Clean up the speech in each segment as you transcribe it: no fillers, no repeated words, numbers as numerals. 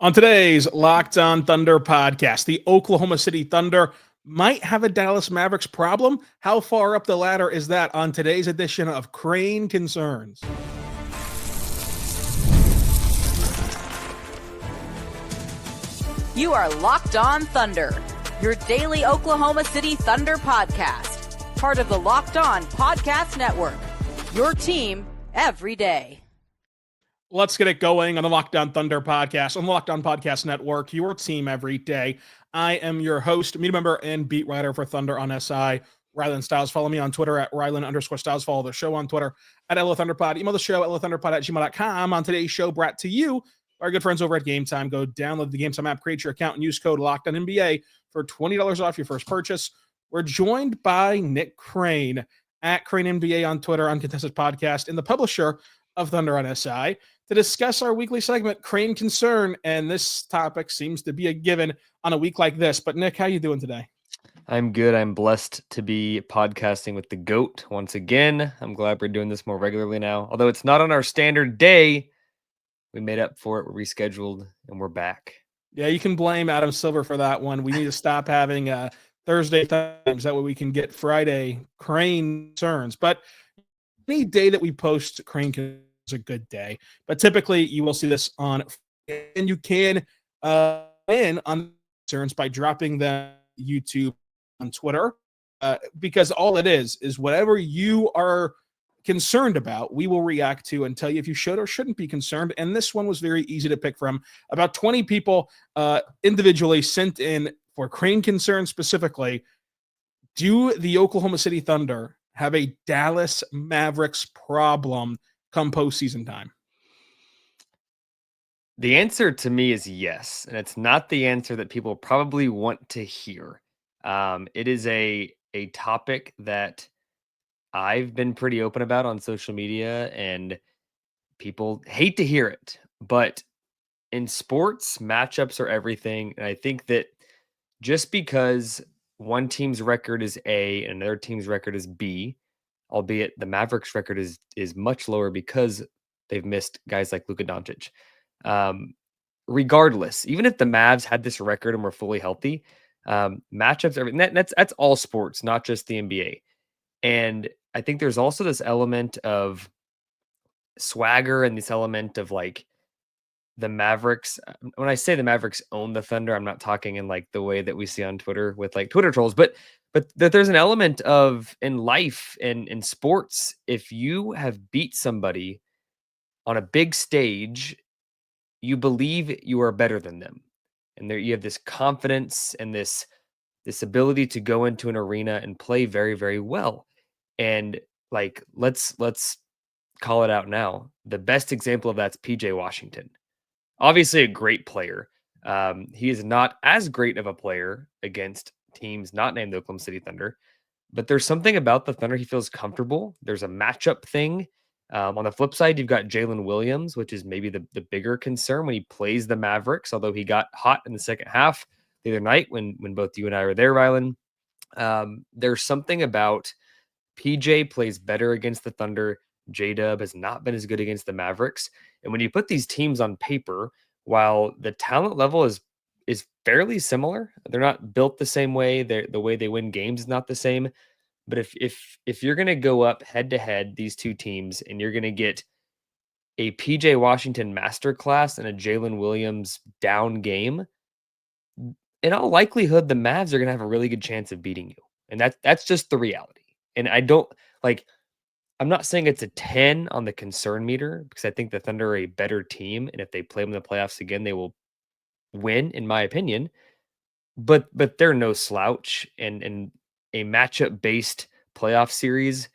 On today's Locked On Thunder podcast, the Oklahoma City Thunder might have a Dallas Mavericks problem. How far up the ladder is that on today's edition of Crain Concerns? You are Locked On Thunder, your daily Oklahoma City Thunder podcast, part of the Locked On Podcast Network, your team every day. Let's get it going on the Locked On Thunder podcast, on the Locked On Podcast Network, your team every day. I am your host, media member, and beat writer for Thunder on SI, Rylan Stiles. Follow me on Twitter at Rylan_Stiles. Follow the show on Twitter at LOThunderPod. Email the show at LOThunderPod@gmail.com. On today's show, brought to you by our good friends over at Game Time. Go download the Game Time app, create your account, and use code LOCKEDONNBA for $20 off your first purchase. We're joined by Nick Crain at CraneNBA on Twitter, Uncontested Podcast, and the publisher of Thunder on SI, to discuss our weekly segment, Crain Concern, and this topic seems to be a given on a week like this. But Nick, how you doing today? I'm good. I'm blessed to be podcasting with the GOAT once again. I'm glad we're doing this more regularly now. Although it's not on our standard day, we made up for it. We're rescheduled, and we're back. Yeah, you can blame Adam Silver for that one. We need to stop having Thursday times. That way we can get Friday Crain Concerns. But any day that we post Crain Concerns is a good day. But typically you will see this on, and you can win on concerns by dropping the YouTube on Twitter, because all it is whatever you are concerned about, we will react to and tell you if you should or shouldn't be concerned. And this one was very easy to pick from. About 20 people individually sent in for Crain Concern specifically. Do the Oklahoma City Thunder have a Dallas Mavericks problem come postseason time? The answer to me is yes, and it's not the answer that people probably want to hear. It is a topic that I've been pretty open about on social media, and people hate to hear it. But in sports, matchups are everything, and I think that just because one team's record is A and another team's record is B, albeit the Mavericks record is much lower because they've missed guys like Luka Doncic. Regardless, even if the Mavs had this record and were fully healthy, matchups, everything, that's all sports, not just the NBA. And I think there's also this element of swagger and this element of like the Mavericks. When I say the Mavericks own the Thunder, I'm not talking in like the way that we see on Twitter with like Twitter trolls, but that there's an element of in life and in sports, if you have beat somebody on a big stage, you believe you are better than them. And there you have this confidence and this ability to go into an arena and play very, very well. And like, let's call it out now. The best example of that's PJ Washington. Obviously a great player. He is not as great of a player against teams not named the Oklahoma City Thunder, but there's something about the Thunder. He feels comfortable. There's a matchup thing. On the flip side, you've got Jalen Williams, which is maybe the bigger concern when he plays the Mavericks, although he got hot in the second half the other night when both you and I were there, Rylan. There's something about PJ plays better against the Thunder. J-Dub has not been as good against the Mavericks. And when you put these teams on paper, while the talent level is fairly similar, they're not built the same way. The way they win games is not the same. But if you're going to go up head to head, these two teams, and you're going to get a PJ Washington masterclass and a Jalen Williams down game, in all likelihood, the Mavs are going to have a really good chance of beating you. And that's just the reality. And I'm not saying it's a 10 on the concern meter, because I think the Thunder are a better team. And if they play them in the playoffs again, they will win, in my opinion. But they're no slouch. And a matchup-based playoff series,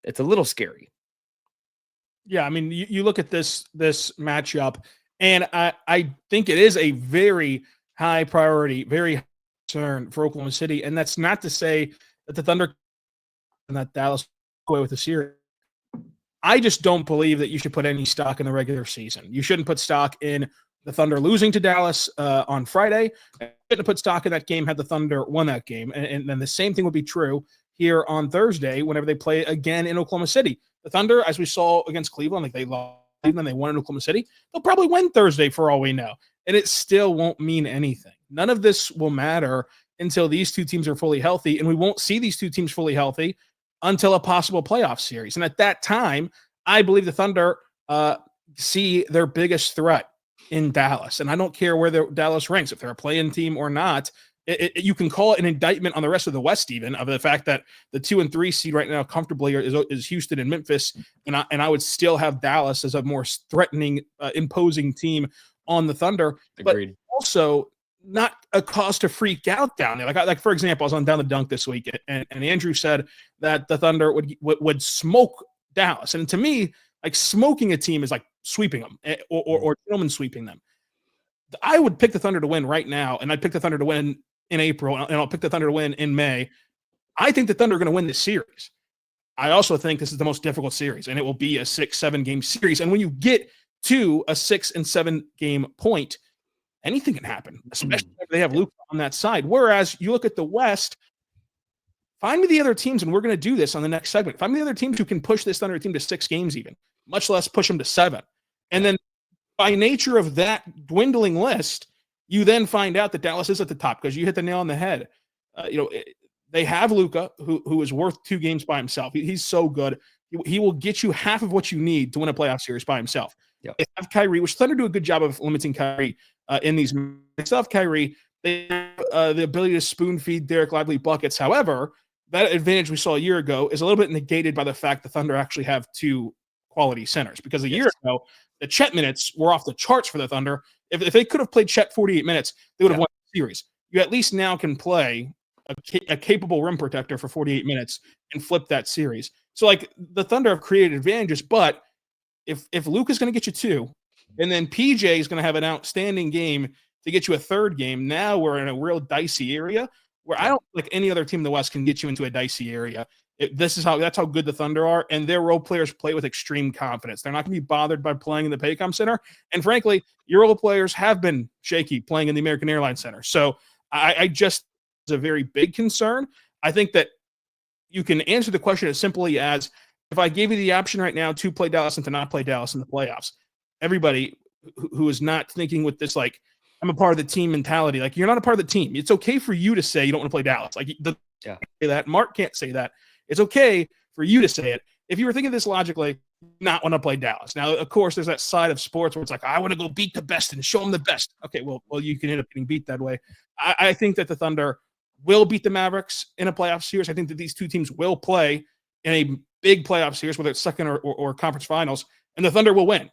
it's a little scary. Yeah, I mean, you look at this matchup, and I think it is a very high priority, very high concern for Oklahoma City. And that's not to say that the Thunder and that Dallas away with the series. I just don't believe that you should put any stock in the regular season. You shouldn't put stock in the Thunder losing to Dallas on Friday. You shouldn't put stock in that game had the Thunder won that game. And then the same thing would be true here on Thursday whenever they play again in Oklahoma City. The Thunder, as we saw against Cleveland, like they lost Cleveland, they won in Oklahoma City. They'll probably win Thursday for all we know. and it still won't mean anything. None of this will matter until these two teams are fully healthy, and we won't see these two teams fully healthy until a possible playoff series. And at that time, I believe the Thunder see their biggest threat in Dallas. And I don't care where Dallas ranks, if they're a play-in team or not. You can call it an indictment on the rest of the West, even, of the fact that the 2 and 3 seed right now comfortably is Houston and Memphis, and I would still have Dallas as a more threatening, imposing team on the Thunder. Agreed. But also not a cause to freak out down there. Like for example, I was on Down the Dunk this week, and Andrew said that the Thunder would smoke Dallas, and to me, like, smoking a team is like sweeping them or gentlemen sweeping them. I would pick the Thunder to win right now, and I'd pick the Thunder to win in April, and I'll pick the Thunder to win in May. I think the Thunder are going to win this series. I also think this is the most difficult series, and it will be a 6-7 game series. And when you get to a 6 and 7 game point, anything can happen, especially if they have Luka on that side. Whereas you look at the West, find me the other teams, and we're going to do this on the next segment. Find me the other teams who can push this Thunder team to 6 games even, much less push them to 7. And then by nature of that dwindling list, you then find out that Dallas is at the top, because you hit the nail on the head. They have Luka, who is worth 2 games by himself. He's so good. He will get you half of what you need to win a playoff series by himself. Yep. They have Kyrie, which Thunder do a good job of limiting Kyrie in these. They still have Kyrie. They have the ability to spoon feed Derek Lively buckets. However, that advantage we saw a year ago is a little bit negated by the fact the Thunder actually have 2 quality centers, because a year ago, the Chet minutes were off the charts for the Thunder. If they could have played Chet 48 minutes, they would have won the series. You at least now can play a capable rim protector for 48 minutes and flip that series. So, like, the Thunder have created advantages, but if Luka's going to get you 2, and then PJ is going to have an outstanding game to get you a 3rd game, now we're in a real dicey area where I don't think any other team in the West can get you into a dicey area. That's how good the Thunder are, and their role players play with extreme confidence. They're not going to be bothered by playing in the Paycom Center, and frankly, your role players have been shaky playing in the American Airlines Center. So I just, it's a very big concern. I think that you can answer the question as simply as, if I gave you the option right now to play Dallas and to not play Dallas in the playoffs, everybody who is not thinking with this, like, I'm a part of the team mentality, like, you're not a part of the team. It's okay for you to say you don't want to play Dallas. Like, say that. Mark can't say that. It's okay for you to say it. If you were thinking this logically, not want to play Dallas. Now, of course, there's that side of sports where it's like, I want to go beat the best and show them the best. Okay, well, you can end up getting beat that way. I think that the Thunder will beat the Mavericks in a playoff series. I think that these two teams will play in a big playoff series, whether it's second or conference finals, and the Thunder will win.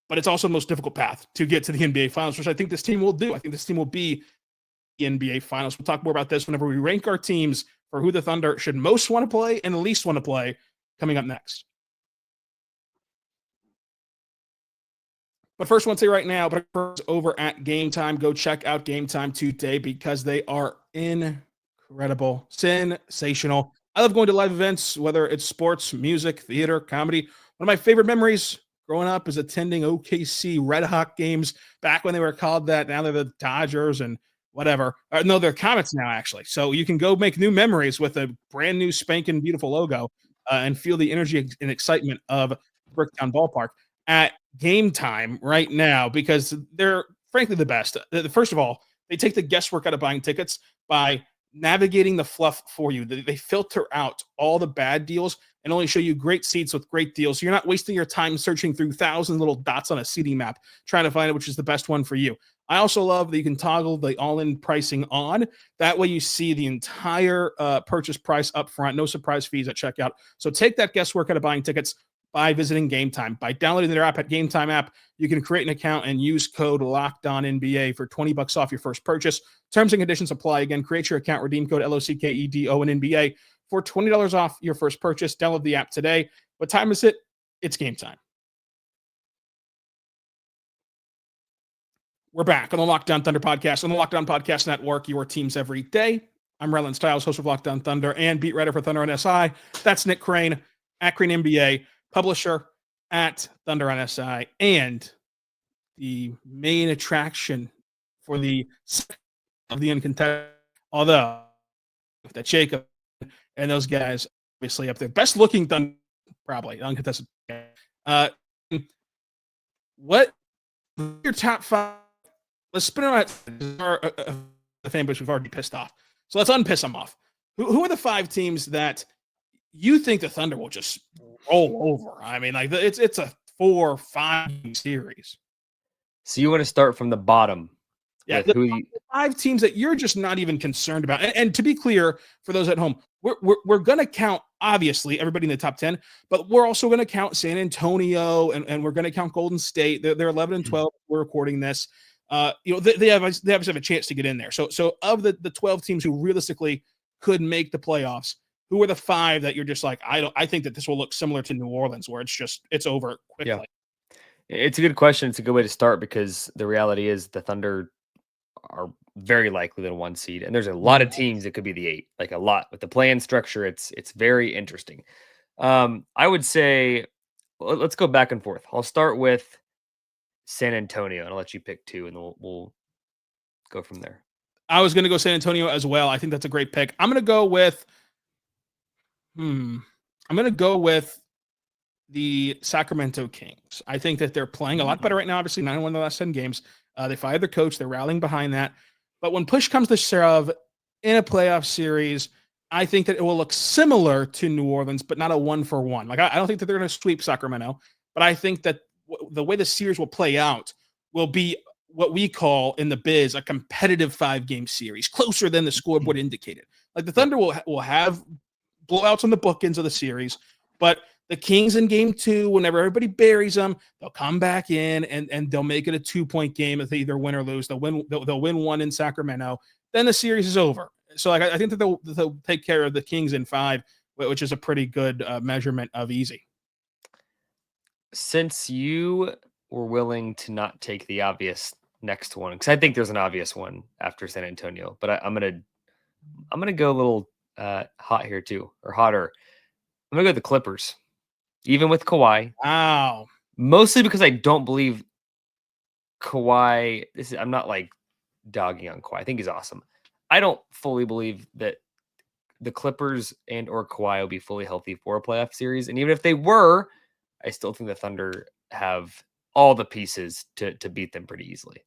But it's also the most difficult path to get to the NBA Finals, which I think this team will do. I think this team will be the NBA Finals. We'll talk more about this whenever we rank our teams for who the Thunder should most want to play and least want to play, coming up next. But first, I want to say right now, but over at Game Time, go check out Game Time today, because they are incredible, sensational. I love going to live events, whether it's sports, music, theater, comedy. One of my favorite memories growing up is attending OKC Red Hawk games back when they were called that. Now they're the Dodgers and whatever. No, they're Comets now, actually. So you can go make new memories with a brand new spanking beautiful logo and feel the energy and excitement of Bricktown Ballpark at Game Time right now, because they're frankly the best. First of all, they take the guesswork out of buying tickets by navigating the fluff for you. They filter out all the bad deals and only show you great seats with great deals. So you're not wasting your time searching through 1,000 little dots on a seating map trying to find out which is the best one for you. I also love that you can toggle the all-in pricing on. That way you see the entire purchase price up front, no surprise fees at checkout. So take that guesswork out of buying tickets by visiting Game Time. By downloading their app at Game Time app, you can create an account and use code LOCKEDONNBA for $20 off your first purchase. Terms and conditions apply. Again, create your account, redeem code LOCKEDONNBA for $20 off your first purchase. Download the app today. What time is it? It's Game Time. We're back on the Locked On Thunder podcast, on the Locked On Podcast Network, your teams every day. I'm Rylan Stiles, host of Locked On Thunder and beat writer for Thunder on SI. That's Nick Crain, at Crain NBA, publisher at Thunder on SI, and the main attraction for the uncontested, although that Jacob and those guys obviously up there. Best looking Thunder, probably, uncontested. What your top 5 let's spin it out. The fan base we've already pissed off. So let's unpiss them off. Who are the 5 teams that you think the Thunder will just roll over? I mean, like it's a 4-5 series. So you want to start from the bottom. Yeah, the 5 teams that you're just not even concerned about. And to be clear, for those at home, we're going to count, obviously, everybody in the top 10, but we're also going to count San Antonio, and we're going to count Golden State. They're 11 and 12. We're recording this. They have a chance to get in there. So of the 12 teams who realistically could make the playoffs, who are the 5 that you're just like, I think that this will look similar to New Orleans, where it's over quickly. Yeah. It's a good question. It's a good way to start, because the reality is the Thunder are very likely the 1 seed, and there's a lot of teams that could be the 8, like a lot with the play-in structure. It's very interesting. I would say, let's go back and forth. I'll start with San Antonio, and I'll let you pick 2, and we'll go from there. I was going to go San Antonio as well. I think that's a great pick. I'm going to go with the Sacramento Kings. I think that they're playing a lot better right now. Obviously, 9-1 the last 10 games. They fired their coach. They're rallying behind that. But when push comes to shove in a playoff series, I think that it will look similar to New Orleans, but not a 1-for-1. Like, I don't think that they're going to sweep Sacramento, but I think that the way the series will play out will be what we call in the biz a competitive 5-game series, closer than the scoreboard indicated. Like, the Thunder will have blowouts on the bookends of the series, but the Kings in game 2, whenever everybody buries them, they'll come back in and they'll make it a 2-point game if they either win or lose. They'll win 1 in Sacramento. Then the series is over. So like, I think that they'll take care of the Kings in 5, which is a pretty good measurement of easy. Since you were willing to not take the obvious next one, because I think there's an obvious one after San Antonio, but I'm gonna go a little hot here too, or hotter. I'm gonna go the Clippers. Even with Kawhi. Wow. Mostly because I don't believe Kawhi. I'm not like dogging on Kawhi. I think he's awesome. I don't fully believe that the Clippers and or Kawhi will be fully healthy for a playoff series. And even if they were, I still think the Thunder have all the pieces to beat them pretty easily.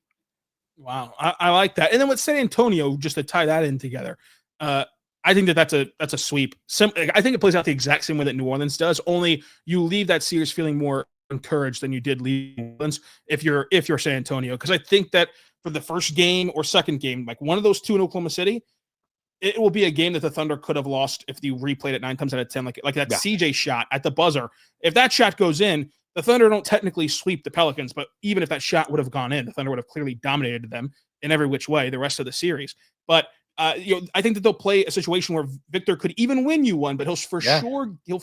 Wow. I like that. And then with San Antonio, just to tie that in together, I think that's a sweep. I think it plays out the exact same way that New Orleans does. Only you leave that series feeling more encouraged than you did leave New Orleans if you're San Antonio. Because I think that for the first game or second game, like one of those 2 in Oklahoma City, it will be a game that the Thunder could have lost if you replayed it 9 times out of 10. Like that CJ shot at the buzzer. If that shot goes in, the Thunder don't technically sweep the Pelicans, but even if that shot would have gone in, the Thunder would have clearly dominated them in every which way the rest of the series. But I think that they'll play a situation where Victor could even win you 1, but he'll for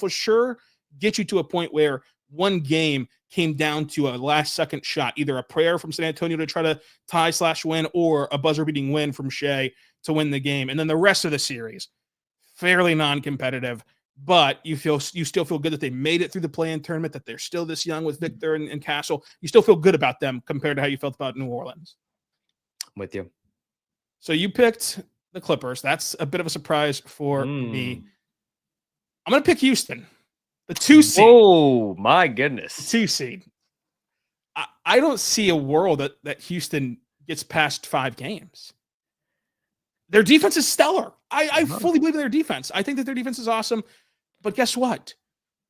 sure get you to a point where one game came down to a last-second shot, either a prayer from San Antonio to try to tie/win, or a buzzer-beating win from Shea to win the game. And then the rest of the series, fairly non-competitive, but you still feel good that they made it through the play-in tournament, that they're still this young with Victor and Castle. You still feel good about them compared to how you felt about New Orleans. I'm with you. So you picked the Clippers. That's a bit of a surprise for me. I'm going to pick Houston, the 2 seed. Oh, my goodness. 2 seed. I don't see a world that Houston gets past 5 games. Their defense is stellar. I fully believe in their defense. I think that their defense is awesome. But guess what?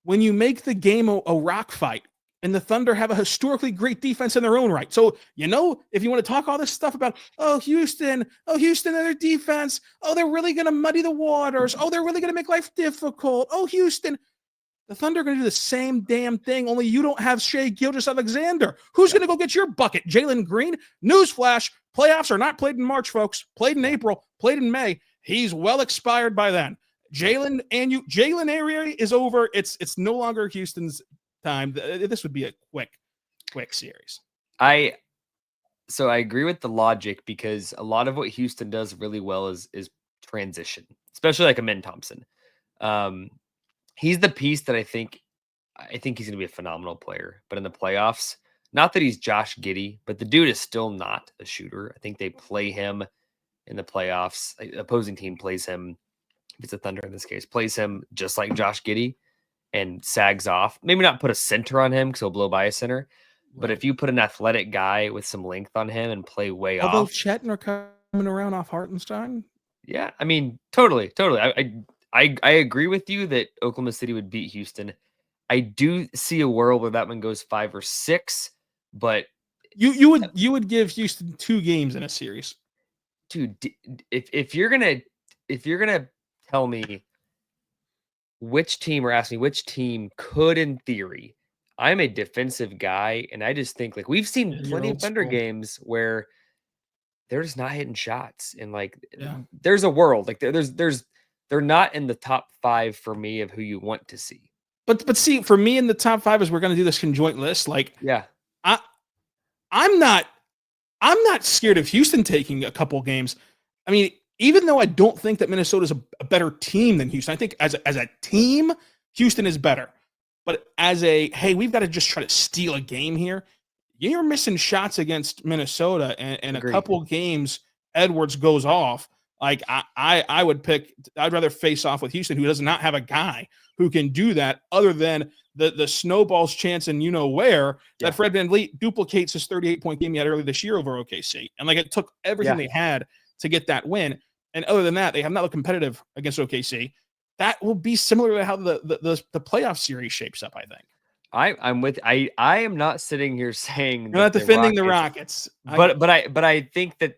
When you make the game a rock fight, and the Thunder have a historically great defense in their own right. So, if you want to talk all this stuff about, Houston and their defense, they're really going to muddy the waters. They're really going to make life difficult. Houston. The Thunder are going to do the same damn thing, only you don't have Shea Gilgeous-Alexander. Who's going to go get your bucket? Jalen Green? Newsflash, playoffs are not played in March, folks. Played in April, played in May. He's well expired by then. Jalen area is over. It's no longer Houston's time. This would be a quick series. So I agree with the logic, because a lot of what Houston does really well is transition, especially like Amin Thompson. He's the piece that I think he's going to be a phenomenal player, but in the playoffs, not that he's Josh Giddey, but the dude is still not a shooter. I think they play him in the playoffs. The opposing team plays him, if it's a Thunder in this case, plays him just like Josh Giddey and sags off. Maybe not put a center on him because he'll blow by a center, But Right. if you put an athletic guy with some length on him and play way Although off, Chet and are coming around off Hartenstein. yeah, I mean, totally. I agree with you that Oklahoma City would beat Houston. I do see a world where that one goes 5 or 6, but You would give Houston 2 games in a series. dude, if you're gonna tell me which team or ask me which team could, in theory, I'm a defensive guy, and I just think like we've seen Yeah, you're plenty of old Thunder school. games where they're just not hitting shots, and like Yeah. there's a world like they're not in the top 5 for me of who you want to see. But see, for me in the top 5 as we're gonna do this conjoint list, like Yeah, I I'm not scared of Houston taking a couple games. I mean, even though I don't think that Minnesota's a better team than Houston, I think as a team, Houston is better. But as a hey, we've got to just try to steal a game here. You're missing shots against Minnesota, and a agreed. couple games Edwards goes off. Like I would pick. I'd rather face off with Houston, who does not have a guy who can do that, other than the snowball's chance and where Yeah. that Fred VanVleet duplicates his 38-point game he had earlier this year over OKC, and like it took everything they had to get that win. And other than that, they have not looked competitive against OKC. That will be similar to how the playoff series shapes up, I think. I'm with I am not sitting here saying You're not defending the Rockets. But I think that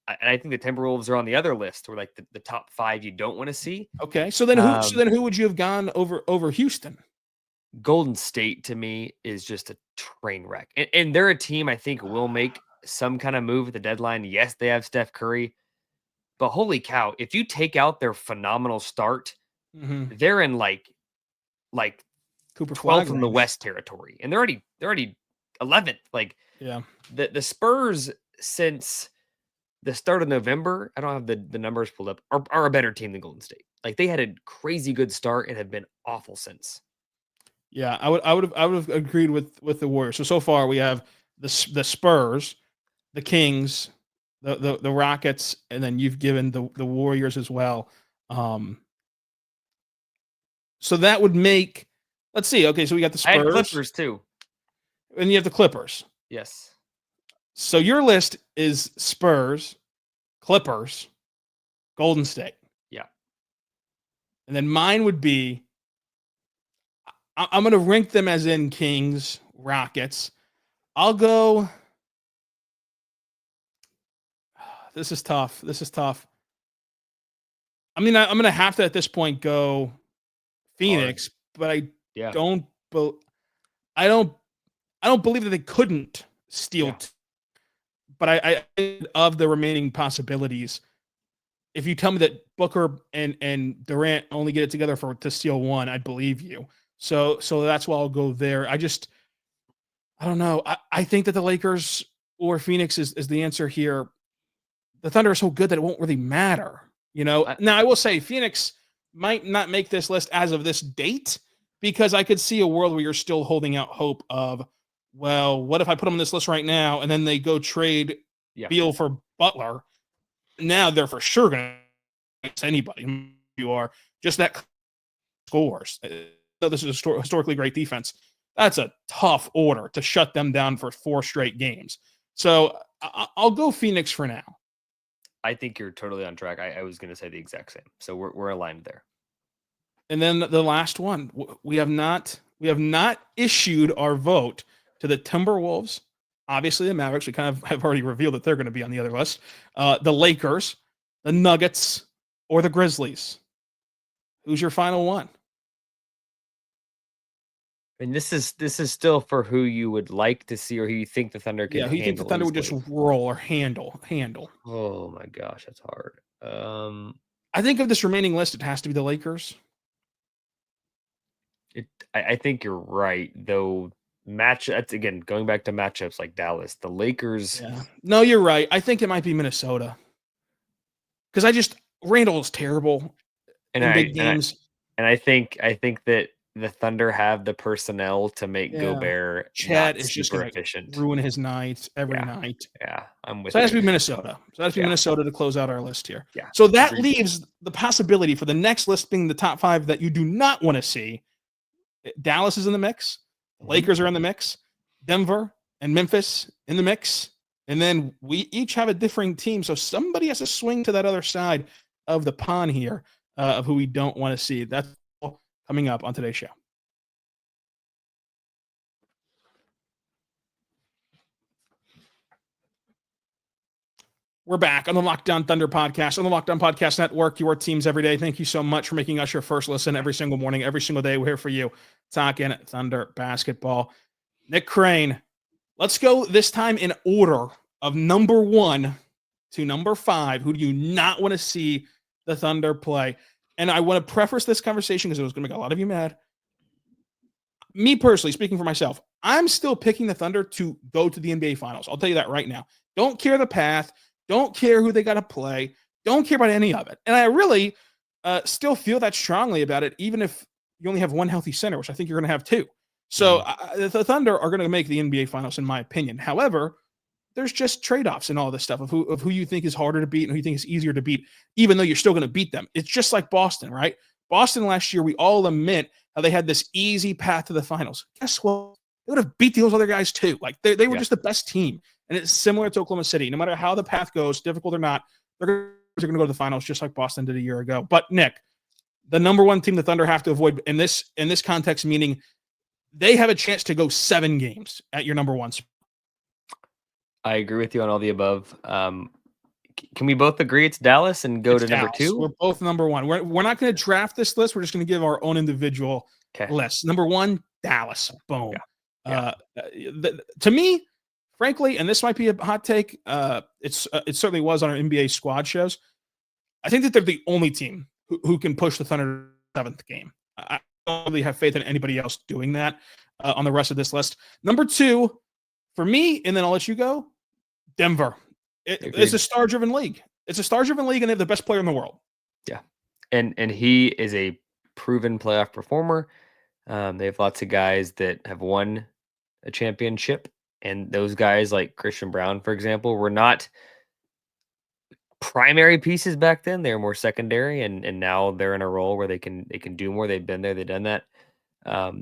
I think the Timberwolves are on the other list, where like the top 5 you don't want to see. Okay. So then who would you have gone over Houston? Golden State to me is just a train wreck. And they're a team I think will make some kind of move at the deadline. Yes, they have Steph Curry. But holy cow, if you take out their phenomenal start, they're in like Cooper 12th from the West territory, and they're already 11th. Like, yeah, the Spurs since the start of November, I don't have the numbers pulled up, are a better team than Golden State. Like, they had a crazy good start and have been awful since. Yeah, I would have agreed with the Warriors. So far we have the Spurs, the Kings, the Rockets, and then you've given the Warriors as well. So that would make, let's see. Okay, so we got the Spurs. I had Clippers too. And you have the Clippers. Yes. So your list is Spurs, Clippers, Golden State. Yeah. And then mine would be, I'm going to rank them as in Kings, Rockets. I'll go. This is tough. I mean, I'm going to have to at this point go Phoenix, but I don't believe that they couldn't steal. Yeah. But I of the remaining possibilities, if you tell me that Booker and Durant only get it together to steal one, I'd believe you. So that's why I'll go there. I don't know. I think that the Lakers or Phoenix is the answer here. The Thunder are so good that it won't really matter. Now I will say Phoenix might not make this list as of this date, because I could see a world where you're still holding out hope of, well, what if I put them on this list right now and then they go trade Beal for Butler? Now they're for sure going to anybody. You are just that scores. So this is a historically great defense. That's a tough order to shut them down for 4 straight games. So I'll go Phoenix for now. I think you're totally on track. I was going to say the exact same. So we're aligned there. And then the last one, we have not issued our vote to the Timberwolves. Obviously, the Mavericks. We kind of have already revealed that they're going to be on the other list. The Lakers, the Nuggets, or the Grizzlies. Who's your final one? And this is still for who you would like to see, or who you think the Thunder can. Yeah, who you think the Thunder would just roll or handle? Oh my gosh, that's hard. I think of this remaining list, it has to be the Lakers. I think you're right, though. That's again going back to matchups like Dallas, the Lakers. Yeah. No, you're right. I think it might be Minnesota, because Randall is terrible in big games, and I think that the Thunder have the personnel to make Gobert. Chet is just super efficient, ruin his nights every night. Yeah, I'm with. So that has to be Minnesota. Minnesota to close out our list here. Yeah. So that leaves the possibility for the next list being the top 5 that you do not want to see. Dallas is in the mix. Lakers are in the mix. Denver and Memphis in the mix. And then we each have a differing team. So somebody has to swing to that other side of the pond here of who we don't want to see. That's all coming up on today's show. We're back on the Lockdown Thunder podcast, on the Lockdown Podcast Network, your teams every day. Thank you so much for making us your first listen every single morning, every single day. We're here for you, talking Thunder basketball. Nick Crain, let's go this time in order of number 1 to number 5. Who do you not want to see the Thunder play? And I want to preface this conversation because it was going to make a lot of you mad. Me personally, speaking for myself, I'm still picking the Thunder to go to the NBA Finals. I'll tell you that right now. Don't care the path. Don't care who they got to play. Don't care about any of it. And I really still feel that strongly about it, even if you only have one healthy center, which I think you're going to have 2. So the Thunder are going to make the NBA Finals, in my opinion. However, there's just trade-offs and all this stuff of who you think is harder to beat and who you think is easier to beat, even though you're still going to beat them. It's just like Boston, right? Boston last year, we all admit how they had this easy path to the finals. Guess what? They would have beat those other guys too. Like they were just the best team. And it's similar to Oklahoma City. No matter how the path goes, difficult or not, they're going to go to the finals just like Boston did a year ago. But Nick, the number 1 team the Thunder have to avoid in this context, meaning they have a chance to go 7 games at your number 1 spot. I agree with you on all the above. Can we both agree it's Dallas and go to number 2? We're both number 1. We're not going to draft this list. We're just going to give our own individual list. Number 1, Dallas. Boom. To me, frankly, and this might be a hot take, it certainly was on our NBA squad shows. I think that they're the only team who can push the Thunder 7th game. I don't really have faith in anybody else doing that on the rest of this list. Number 2, for me, and then I'll let you go, Denver. It's a star-driven league. It's a star-driven league, and they have the best player in the world. Yeah, and he is a proven playoff performer. They have lots of guys that have won a championship, and those guys like Christian Brown, for example, were not primary pieces back then. They were more secondary, and now they're in a role where they can do more. They've been there, they've done that.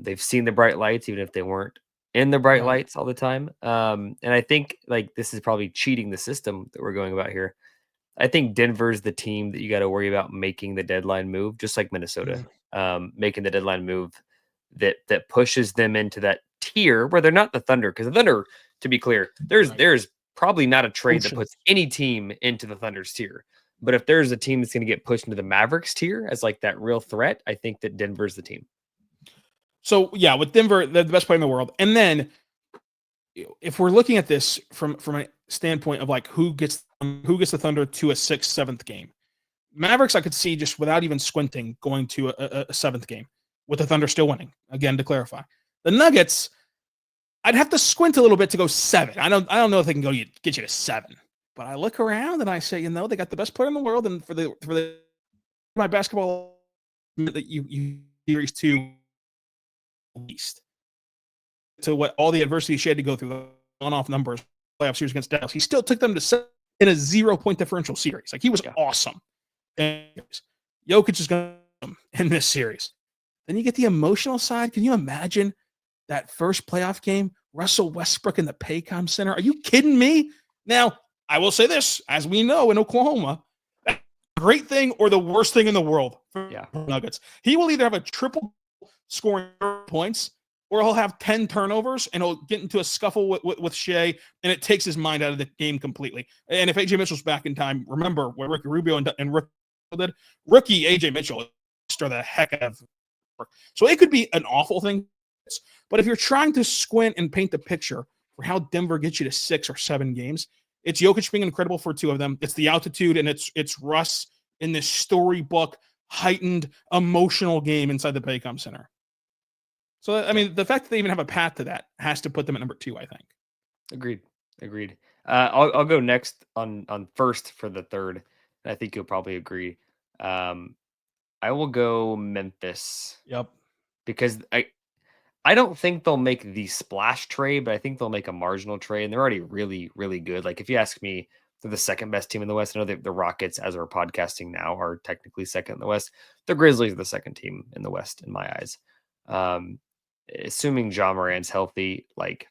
They've seen the bright lights, even if they weren't in the bright lights all the time. And I think like this is probably cheating the system that we're going about here. I think Denver's the team that you got to worry about making the deadline move, just like Minnesota, making the deadline move that pushes them into that tier where they're not the Thunder. Because the Thunder, to be clear, there's probably not a trade that puts any team into the Thunder's tier. But if there's a team that's going to get pushed into the Mavericks tier as like that real threat, I think that Denver's the team. So yeah, with Denver, they're the best player in the world. And then if we're looking at this from a standpoint of like who gets the Thunder to a 6th, 7th game, Mavericks I could see just without even squinting going to a 7th game with the Thunder still winning. Again, to clarify, the Nuggets, I'd have to squint a little bit to go 7. I don't know if they can get you to 7, but I look around and I say, they got the best player in the world, and for my basketball that you series 2 least to what all the adversity she had to go through, the on-off numbers, playoff series against Dallas, he still took them to 7 in a 0-point differential series. Like he was awesome. And Jokic is going to in this series. Then you get the emotional side. Can you imagine that first playoff game, Russell Westbrook in the Paycom Center? Are you kidding me? Now, I will say this, as we know in Oklahoma, that's a great thing or the worst thing in the world for Nuggets. He will either have a triple scoring points, or he'll have 10 turnovers and he'll get into a scuffle with Shea, and it takes his mind out of the game completely. And if AJ Mitchell's back in time, remember what Ricky Rubio and Rick did? Rookie AJ Mitchell stir the heck out of. So it could be an awful thing, but if you're trying to squint and paint the picture for how Denver gets you to 6 or 7 games, it's Jokic being incredible for 2 of them. It's the altitude, and it's Russ in this storybook, heightened, emotional game inside the Paycom Center. So, I mean, the fact that they even have a path to that has to put them at number 2, I think. Agreed. I'll go next on first for the third. And I think you'll probably agree. I will go Memphis. Yep. Because I don't think they'll make the splash trade, but I think they'll make a marginal trade. And they're already really, really good. Like if you ask me, they're the second best team in the West. I know the Rockets, as we're podcasting now, are technically second in the West. The Grizzlies are the second team in the West, in my eyes. Assuming Ja Morant's healthy, like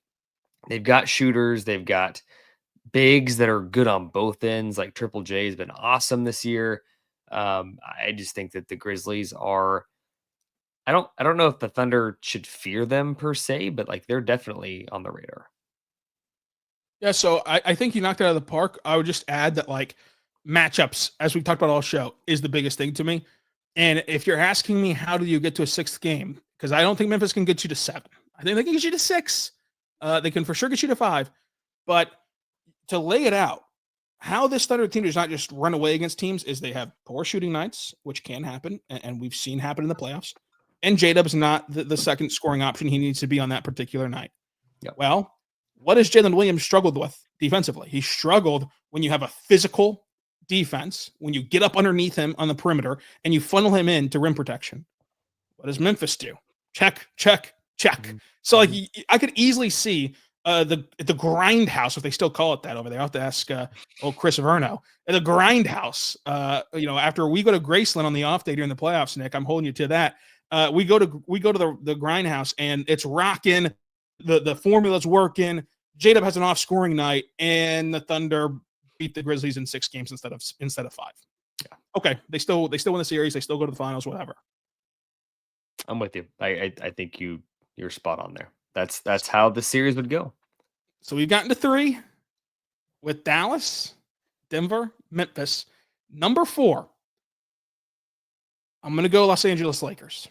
They've got shooters. They've got bigs that are good on both ends. Like Triple J has been awesome this year. I just think that the Grizzlies are. I don't know if the Thunder should fear them per se, but like they're definitely on the radar. Yeah, so I think you knocked it out of the park. I would just add that like matchups, as we've talked about all show, is the biggest thing to me. And if you're asking me how do you get to a sixth game, because I don't think Memphis can get you to 7. I think they can get you to 6. They can for sure get you to 5. But to lay it out, how this Thunder team does not just run away against teams is they have poor shooting nights, which can happen, and we've seen happen in the playoffs. And J-Dub's not the second scoring option he needs to be on that particular night. Yep. Well, what has Jalen Williams struggled with defensively? He struggled when you have a physical defense, when you get up underneath him on the perimeter and you funnel him into rim protection. What does Memphis do? Check, check, check. Mhm. So like I could easily see the grindhouse, if they still call it that over there. I'll have to ask Chris Verno. The grindhouse. After we go to Graceland on the off day during the playoffs, Nick, I'm holding you to that. We go to the grindhouse and it's rocking. The formula's working. J-Dub has an off scoring night, and the Thunder beat the Grizzlies in 6 games instead of 5. Yeah. Okay. They still win the series. They still go to the finals, whatever. I'm with you. I think you're spot on there. That's how the series would go. So we've gotten to 3 with Dallas, Denver, Memphis. Number 4, I'm going to go Los Angeles Lakers.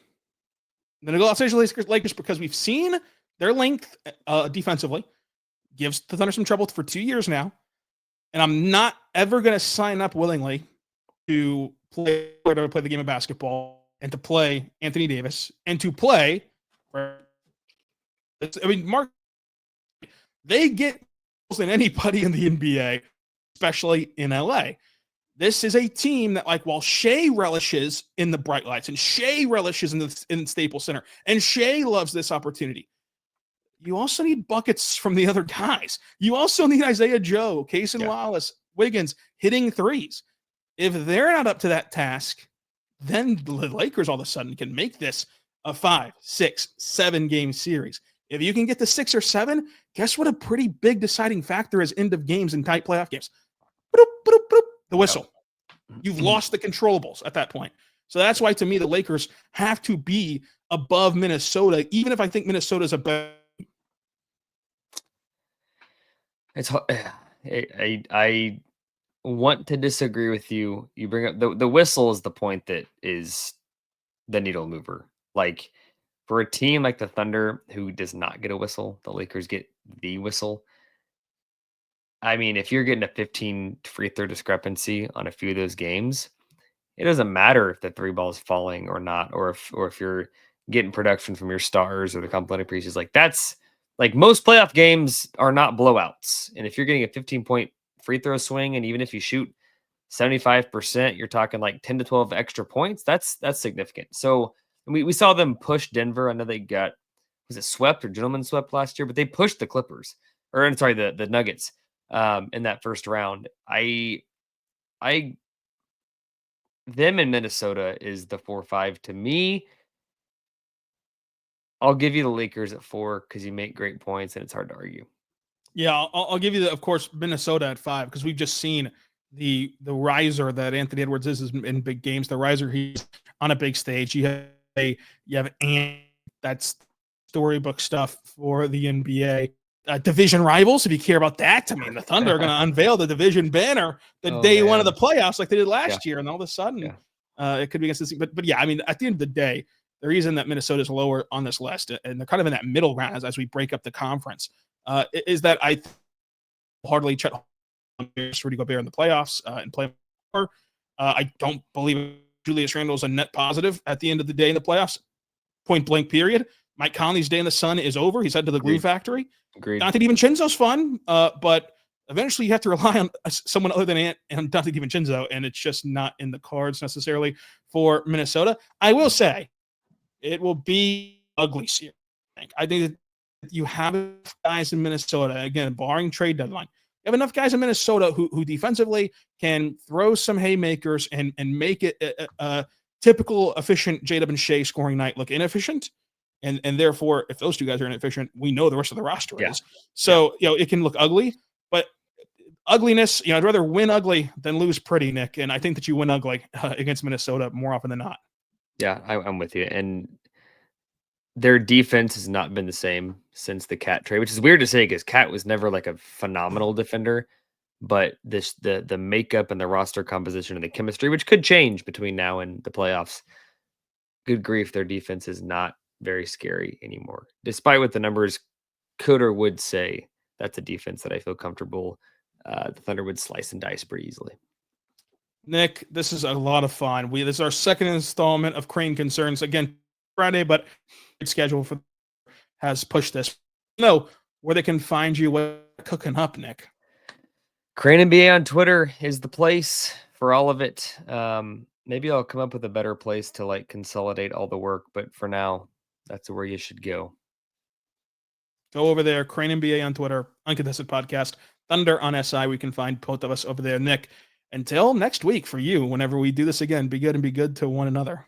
I'm going to go Los Angeles Lakers because we've seen their length defensively gives the Thunder some trouble for 2 years now. And I'm not ever going to sign up willingly to play the game of basketball and to play Anthony Davis and to play. Mark, they get more than anybody in the NBA, especially in LA. This is a team that, like, while Shea relishes in the bright lights and Shea relishes in Staples Center and Shea loves this opportunity, you also need buckets from the other guys. You also need Isaiah Joe, Cason Wallace, Wiggins hitting threes. If they're not up to that task, then the Lakers all of a sudden can make this a 5, 6, 7 game series. If you can get to 6 or 7, guess what a pretty big deciding factor is end of games and tight playoff games? Boop, boop, boop, the whistle. You've lost the controllables at that point. So that's why, to me, the Lakers have to be above Minnesota, even if I think Minnesota's a better. It's I want to disagree with you. You bring up the whistle is the point that is the needle mover. Like, for a team like the Thunder who does not get a whistle, the Lakers get the whistle. I mean, if you're getting a 15 free throw discrepancy on a few of those games, it doesn't matter if the 3 ball is falling or not, or if you're getting production from your stars or the complementary pieces. Like, that's like most playoff games are not blowouts. And if you're getting a 15-point free throw swing, and even if you shoot 75%, you're talking like 10 to 12 extra points. That's significant. So we saw them push Denver. I know they got, was it swept or gentlemen swept last year, but they pushed the Clippers, or I'm sorry, the Nuggets in that first round. Them in Minnesota is the 4-5 to me. I'll give you the Lakers at 4 because you make great points and it's hard to argue. Yeah, I'll give you, of course, Minnesota at 5 because we've just seen the riser that Anthony Edwards is in big games. The riser, he's on a big stage. You have that's storybook stuff for the NBA. Division rivals, if you care about that. I mean, the Thunder are going to unveil the division banner day one of the playoffs like they did last year, and all of a sudden it could be against this. But yeah, I mean, at the end of the day, the reason that Minnesota is lower on this list, and they're kind of in that middle ground as we break up the conference, is that I hardly Chet Rudy Gobert in the playoffs and play more. I don't believe Julius Randle is a net positive at the end of the day in the playoffs. Point blank period. Mike Conley's day in the sun is over. He's headed to the glue factory. Agreed. Dante DiVincenzo's fun, but eventually you have to rely on someone other than Dante DiVincenzo, and it's just not in the cards necessarily for Minnesota. I will say it will be ugly series. I think that you have guys in Minnesota, again, barring trade deadline, you have enough guys in Minnesota who defensively can throw some haymakers and make it a typical efficient J-Dub and Shea scoring night look inefficient. And therefore, if those two guys are inefficient, we know the rest of the roster Yeah. is. So, it can look ugly, but ugliness, I'd rather win ugly than lose pretty, Nick. And I think that you win ugly against Minnesota more often than not. Yeah, I'm with you. And their defense has not been the same since the Cat trade, which is weird to say because Cat was never like a phenomenal defender. But the makeup and the roster composition and the chemistry, which could change between now and the playoffs. Good grief, their defense is not very scary anymore. Despite what the numbers could or would say, that's a defense that I feel comfortable. The Thunder would slice and dice pretty easily. Nick, this is a lot of fun. This is our second installment of Crain Concerns. Again, Friday, but schedule has pushed this. Know where they can find you, what cooking up, Nick. Crain NBA on Twitter is the place for all of it. Maybe I'll come up with a better place to like consolidate all the work, but for now, that's where you should go. Go over there, Crain NBA on Twitter, Uncontested Podcast, Thunder on SI. We can find both of us over there, Nick. Until next week for you, whenever we do this again, be good and be good to one another.